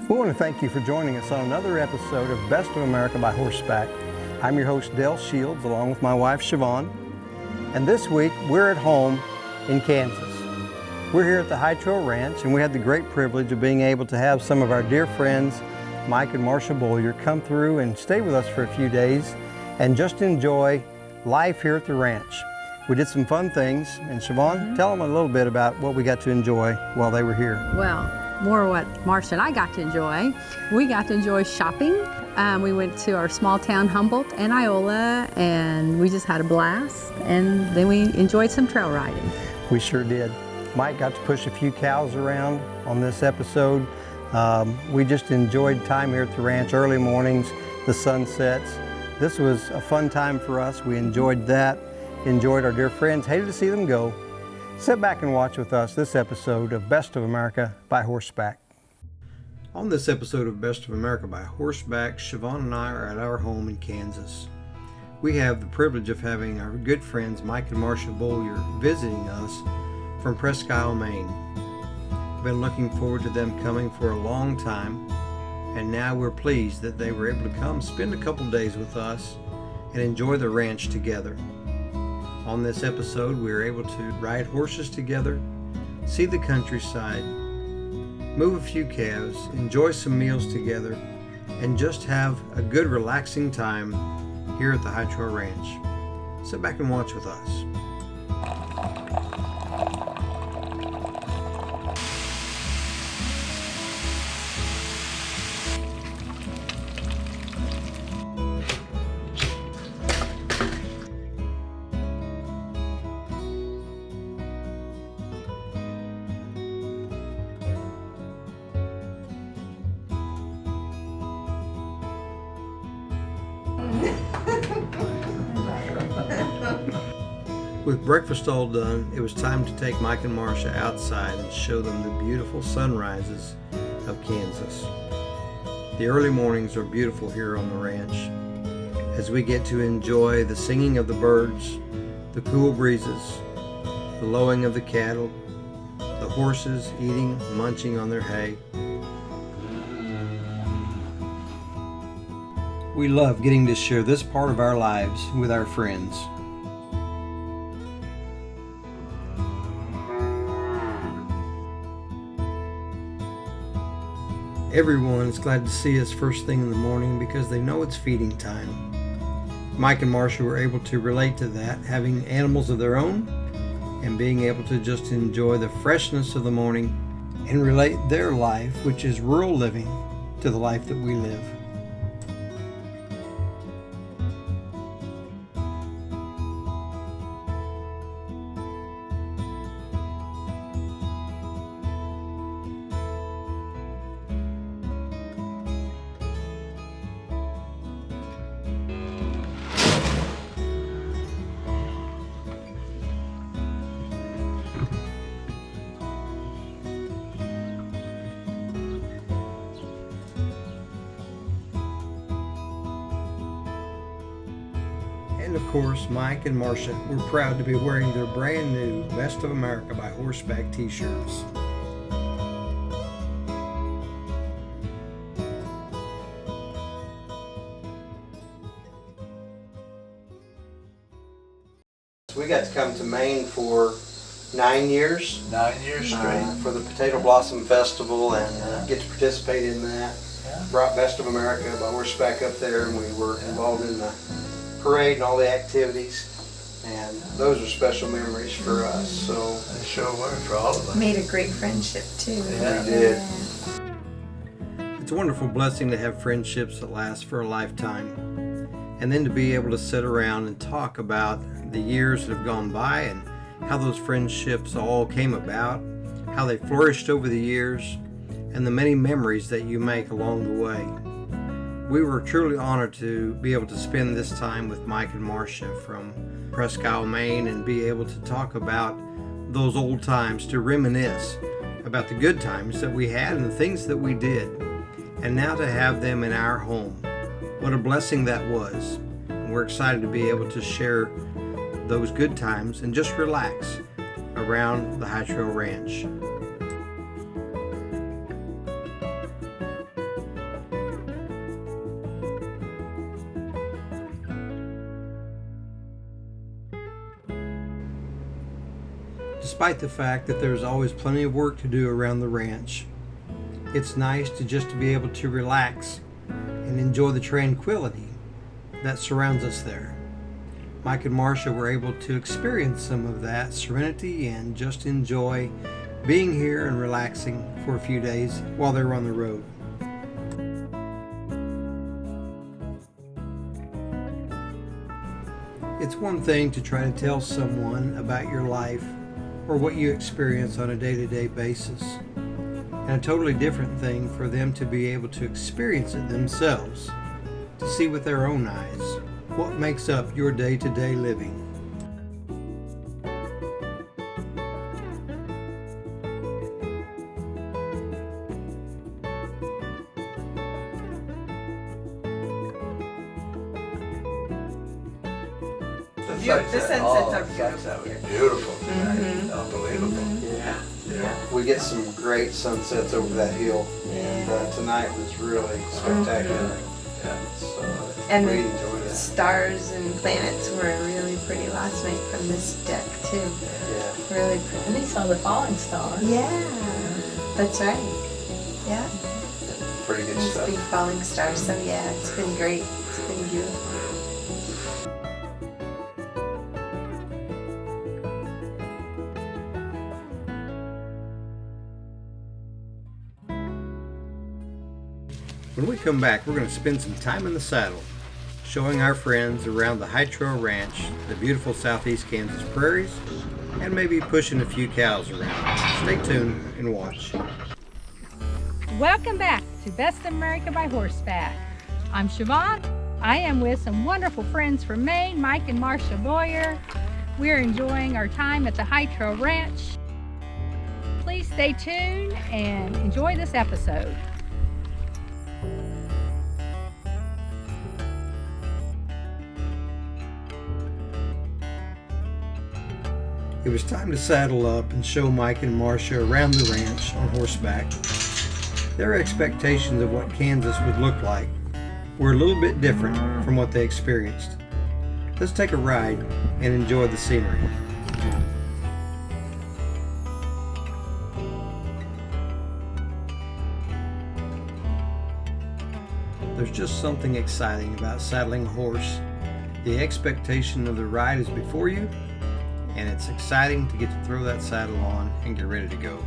We want to thank you for joining us on another episode of Best of America by Horseback. I'm your host, Dale Shields, along with my wife, Shevawn. And this week, we're at home in Kansas. We're here at the High Trail Ranch, and we had the great privilege of being able to have some of our dear friends, Mike and Marcia Boyer, come through and stay with us for a few days and just enjoy life here at the ranch. We did some fun things, and Shevawn, tell them a little bit about what we got to enjoy while they were here. Well, more what Marcia and I got to enjoy. We got to enjoy shopping. We went to our small town Humboldt and Iola, and we just had a blast. And then we enjoyed some trail riding. We sure did. Mike got to push a few cows around on this episode. We just enjoyed time here at the ranch, early mornings, the sunsets. This was a fun time for us. We enjoyed that, enjoyed our dear friends, hated to see them go. Sit back and watch with us this episode of Best of America by Horseback. On this episode of Best of America by Horseback, Shevawn and I are at our home in Kansas. We have the privilege of having our good friends Mike and Marcia Boyer visiting us from Presque Isle, Maine. We've been looking forward to them coming for a long time, and now we're pleased that they were able to come spend a couple days with us and enjoy the ranch together. On this episode, we were able to ride horses together, see the countryside, move a few calves, enjoy some meals together, and just have a good relaxing time here at the High Trail Ranch. Sit back and watch with us. With breakfast all done, it was time to take Mike and Marcia outside and show them the beautiful sunrises of Kansas. The early mornings are beautiful here on the ranch as we get to enjoy the singing of the birds, the cool breezes, the lowing of the cattle, the horses eating, munching on their hay. We love getting to share this part of our lives with our friends. Everyone is glad to see us first thing in the morning because they know it's feeding time. Mike and Marcia were able to relate to that, having animals of their own and being able to just enjoy the freshness of the morning and relate their life, which is rural living, to the life that we live. And of course, Mike and Marcia were proud to be wearing their brand new Best of America by Horseback t-shirts. We got to come to Maine for 9 years. 9 years straight. For the Potato Blossom Festival and get to participate in that. Yeah. Brought Best of America by Horseback up there, and we were involved in the parade and all the activities, and those are special memories for us. So They sure were for all of us. Made a great friendship too. Yeah. we did. It's a wonderful blessing to have friendships that last for a lifetime, and then to be able to sit around and talk about the years that have gone by and how those friendships all came about, how they flourished over the years, and the many memories that you make along the way. We were truly honored to be able to spend this time with Mike and Marcia from Presque Isle, Maine, and be able to talk about those old times, to reminisce about the good times that we had and the things that we did. And now to have them in our home, what a blessing that was. And we're excited to be able to share those good times and just relax around the High Trail Ranch. Despite the fact that there's always plenty of work to do around the ranch, it's nice to just be able to relax and enjoy the tranquility that surrounds us there. Mike and Marcia were able to experience some of that serenity and just enjoy being here and relaxing for a few days while they were on the road. It's one thing to try to tell someone about your life or what you experience on a day-to-day basis, and a totally different thing for them to be able to experience it themselves, to see with their own eyes what makes up your day-to-day living. The sunsets are beautiful. Unbelievable. Yeah. We get some great sunsets over that hill, and tonight was really spectacular. And we the enjoyed it. stars and planets were really pretty last night from this deck too. Yeah. Really pretty. And they saw the falling stars. Yeah, that's right. Yeah, Pretty good these stuff. big falling stars. So yeah, it's been great. It's been beautiful. When we come back, we're going to spend some time in the saddle, showing our friends around the High Trail Ranch, the beautiful southeast Kansas prairies, and maybe pushing a few cows around. Stay tuned and watch. Welcome back to Best America by Horseback. I'm Shevawn. I am with some wonderful friends from Maine, Mike and Marcia Boyer. We're enjoying our time at the High Trail Ranch. Please stay tuned and enjoy this episode. It was time to saddle up and show Mike and Marcia around the ranch on horseback. Their expectations of what Kansas would look like were a little bit different from what they experienced. Let's take a ride and enjoy the scenery. There's just something exciting about saddling a horse. The expectation of the ride is before you, and it's exciting to get to throw that saddle on and get ready to go.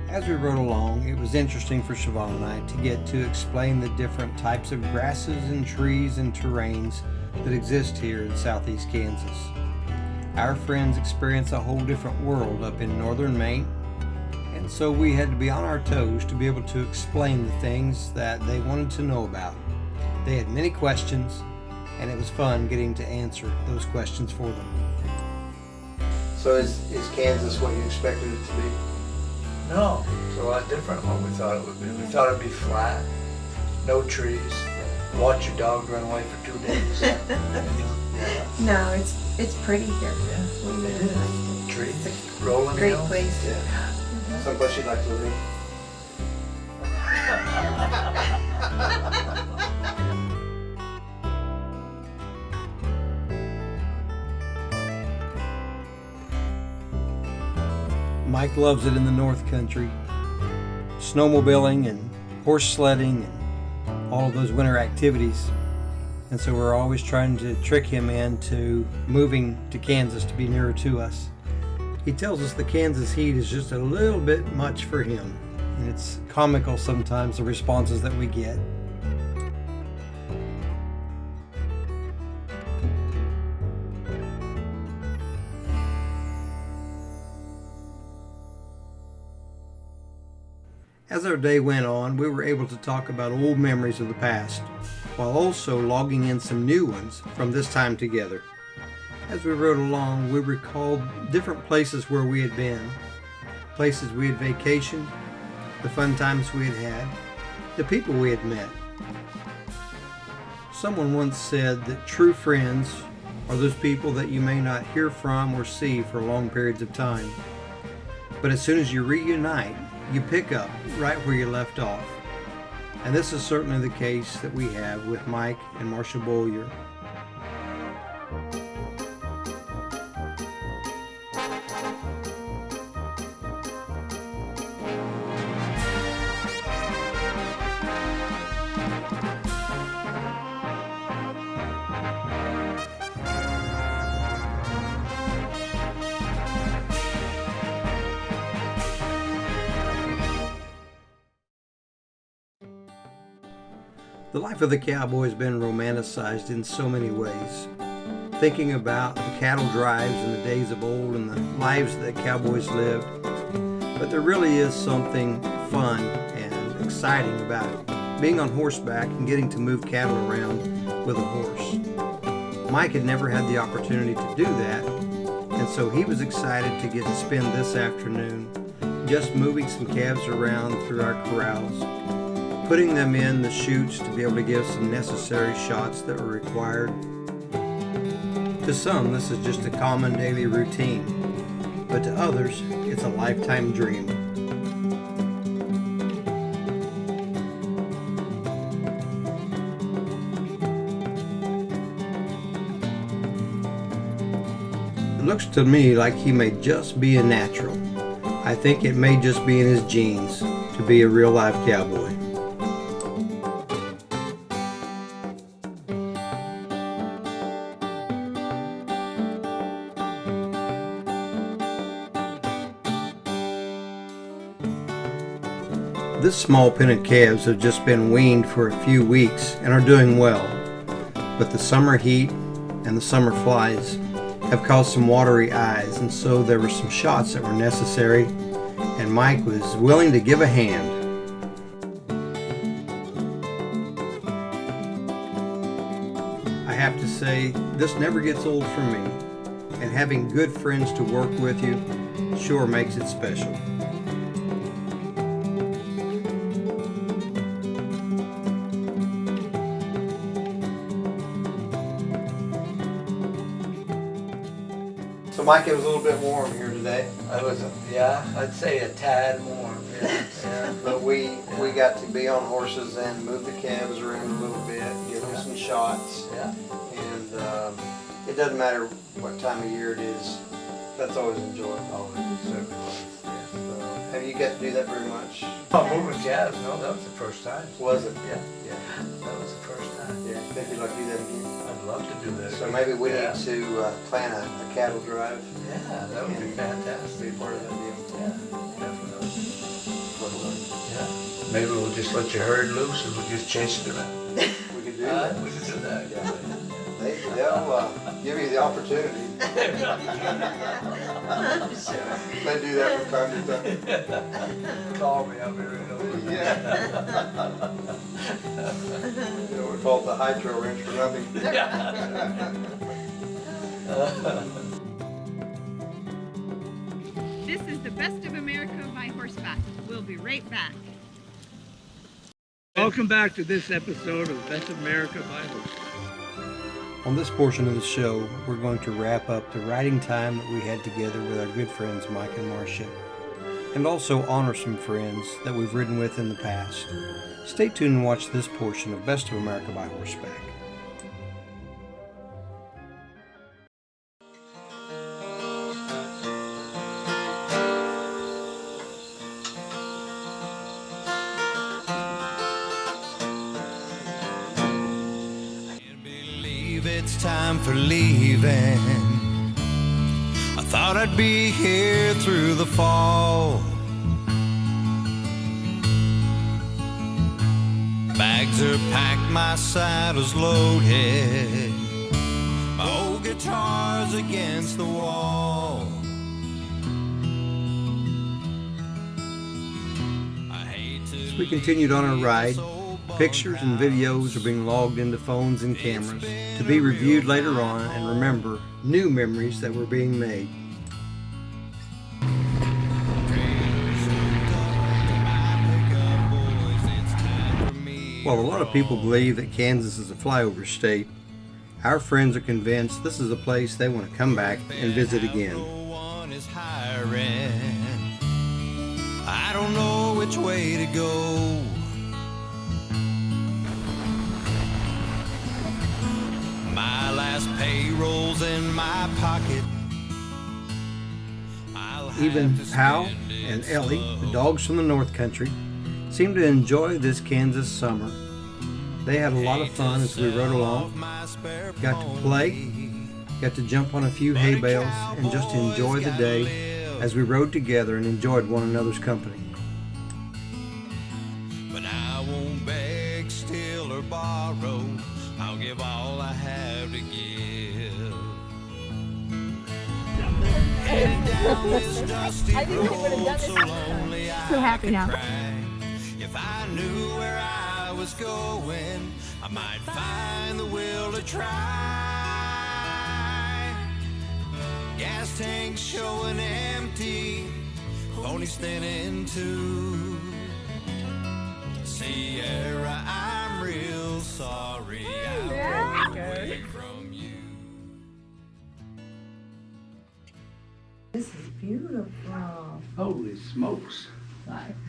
As we rode along, it was interesting for Shevawn and I to get to explain the different types of grasses and trees and terrains that exist here in southeast Kansas. Our friends experience a whole different world up in Northern Maine, and so we had to be on our toes to be able to explain the things that they wanted to know about. They had many questions, and it was fun getting to answer those questions for them. So is Kansas what you expected it to be? No, it's a lot different than what we thought it would be. We thought it'd be flat, no trees, watch your dog run away for 2 days. No, it's pretty here. Yeah, We really it is. liked it. Trees, It's a rolling great hills. place. Yeah. Someplace you'd like to live? Mike loves it in the North Country. Snowmobiling and horse sledding and all of those winter activities. And so we're always trying to trick him into moving to Kansas to be nearer to us. He tells us the Kansas heat is just a little bit much for him. And it's comical sometimes, the responses that we get. As our day went on, we were able to talk about old memories of the past, while also logging in some new ones from this time together. As we rode along, we recalled different places where we had been, places we had vacationed, the fun times we had had, the people we had met. Someone once said that true friends are those people that you may not hear from or see for long periods of time. But as soon as you reunite, you pick up right where you left off. And this is certainly the case that we have with Mike and Marcia Boyer. The life of the cowboy has been romanticized in so many ways. Thinking about the cattle drives in the days of old and the lives that cowboys lived. But there really is something fun and exciting about it. Being on horseback and getting to move cattle around with a horse. Mike had never had the opportunity to do that, and so he was excited to get to spend this afternoon just moving some calves around through our corrals, putting them in the chutes to be able to give some necessary shots that were required. To some, this is just a common daily routine, but to others, it's a lifetime dream. It looks to me like he may just be a natural. I think it may just be in his genes to be a real live cowboy. This small pen of calves have just been weaned for a few weeks and are doing well, but the summer heat and the summer flies have caused some watery eyes, and so there were some shots that were necessary, and Mike was willing to give a hand. I have to say, this never gets old for me, and having good friends to work with you sure makes it special. So Mike, it was a little bit warm here today. I'd say a tad warm. Yeah. But we got to be on horses and move the calves around a little bit, give them some shots. Yeah. And it doesn't matter what time of year it is, that's always enjoyable. Oh, it certainly was. Yeah. So, have you got to do that very much? Oh, moving calves? No, that was the first time. Was it? Yeah. That was the first time. Yeah. Think you'd like to do that again? I'd love to do that. So maybe we need to plan a cattle drive. Yeah, that would be fantastic. Be part of that deal. Yeah, definitely. Yeah. Maybe we'll just let your herd loose and we'll just chase it around. We could do that. We could do that. Yeah. They'll give you the opportunity. They do that from time to time. Call me, I'll be right over. Yeah. You know, we call it the hydro wrench for nothing. This is the Best of America by Horseback. We'll be right back. Welcome back to this episode of Best of America by Horseback. On this portion of the show, we're going to wrap up the riding time that we had together with our good friends Mike and Marcia, and also honor some friends that we've ridden with in the past. Stay tuned and watch this portion of Best of America by Horseback. It's time for leaving. I thought I'd be here through the fall. Bags are packed, my saddle's loaded, my old guitar's against the wall. As we continued on our ride, pictures and videos are being logged into phones and cameras to be reviewed later on, and remember, new memories that were being made. While a lot of people believe that Kansas is a flyover state, our friends are convinced this is a place they want to come back and visit again. I don't know which way to go. My last payroll's in my pocket. Even Pal and Ellie, the dogs from the North Country, seem to enjoy this Kansas summer. They had a lot of fun as we rode along, got to play, got to jump on a few hay bales, and just enjoy the day as we rode together and enjoyed one another's company. But I won't beg, steal, or borrow. I'll give all I have to give. Heading down this dusty road, so lonely I happy could now. cry. If I knew where I was going, I might find the will to try. Gas tank showing empty, pony standing too. Sierra, I'm real sorry I walked away from you. This is beautiful. Holy smokes.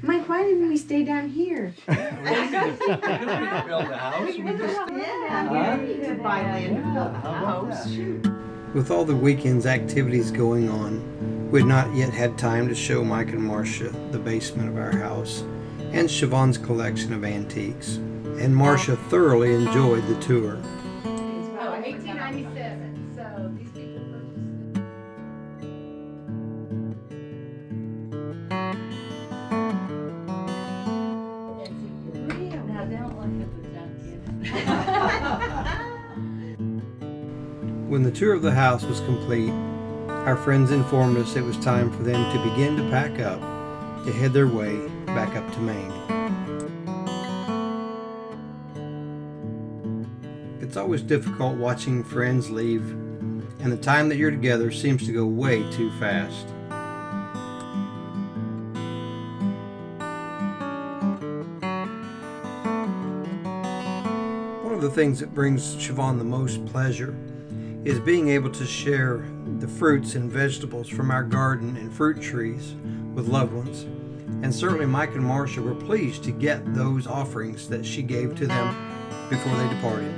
Mike, why didn't we stay down here? Build a house. We just Yeah, we need to buy land and build a house. With all the weekend's activities going on, we had not yet had time to show Mike and Marcia the basement of our house and Shevawn's collection of antiques, and Marcia thoroughly enjoyed the tour. 1897, so these people purchased it. Now don't look at the junk When the tour of the house was complete, our friends informed us it was time for them to begin to pack up to head their way back up to Maine. It's always difficult watching friends leave, and the time that you're together seems to go way too fast. One of the things that brings Shevawn the most pleasure is being able to share the fruits and vegetables from our garden and fruit trees with loved ones. And certainly Mike and Marcia were pleased to get those offerings that she gave to them before they departed.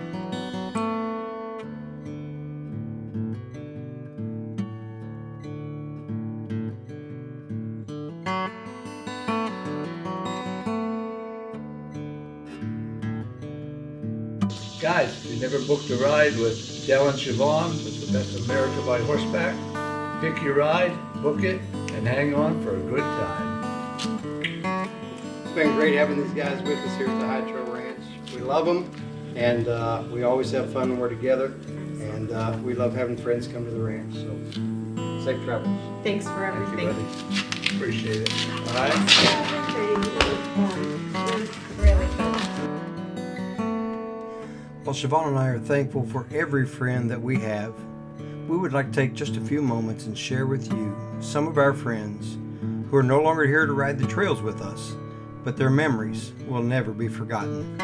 Guys, if you never booked a ride with Del and Shevawn with the Best of America by Horseback, pick your ride, book it, and hang on for a good time. It's been great having these guys with us here at the High Trail Ranch. We love them, and we always have fun when we're together, and we love having friends come to the ranch. So, safe travels. Thanks for Thank everything. you, buddy. Appreciate it. All right? Really fun. While Shevawn and I are thankful for every friend that we have, we would like to take just a few moments and share with you some of our friends who are no longer here to ride the trails with us, but their memories will never be forgotten.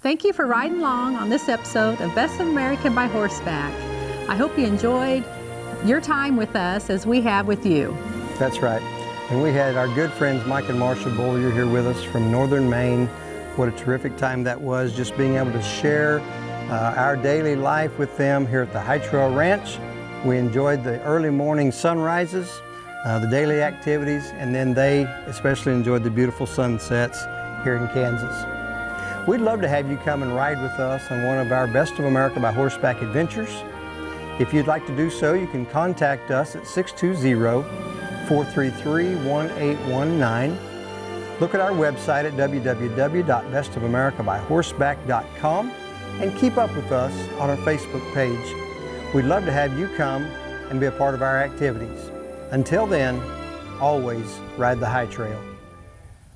Thank you for riding along on this episode of Best of America by Horseback. I hope you enjoyed your time with us as we have with you. That's right. And we had our good friends Mike and Marcia Bollier here with us from Northern Maine. What a terrific time that was, just being able to share our daily life with them here at the High Trail Ranch. We enjoyed the early morning sunrises, the daily activities, and then they especially enjoyed the beautiful sunsets here in Kansas. We'd love to have you come and ride with us on one of our Best of America by Horseback adventures. If you'd like to do so, you can contact us at 620-433-1819. Look at our website at www.bestofamericabyhorseback.com and keep up with us on our Facebook page. We'd love to have you come and be a part of our activities. Until then, always ride the High Trail.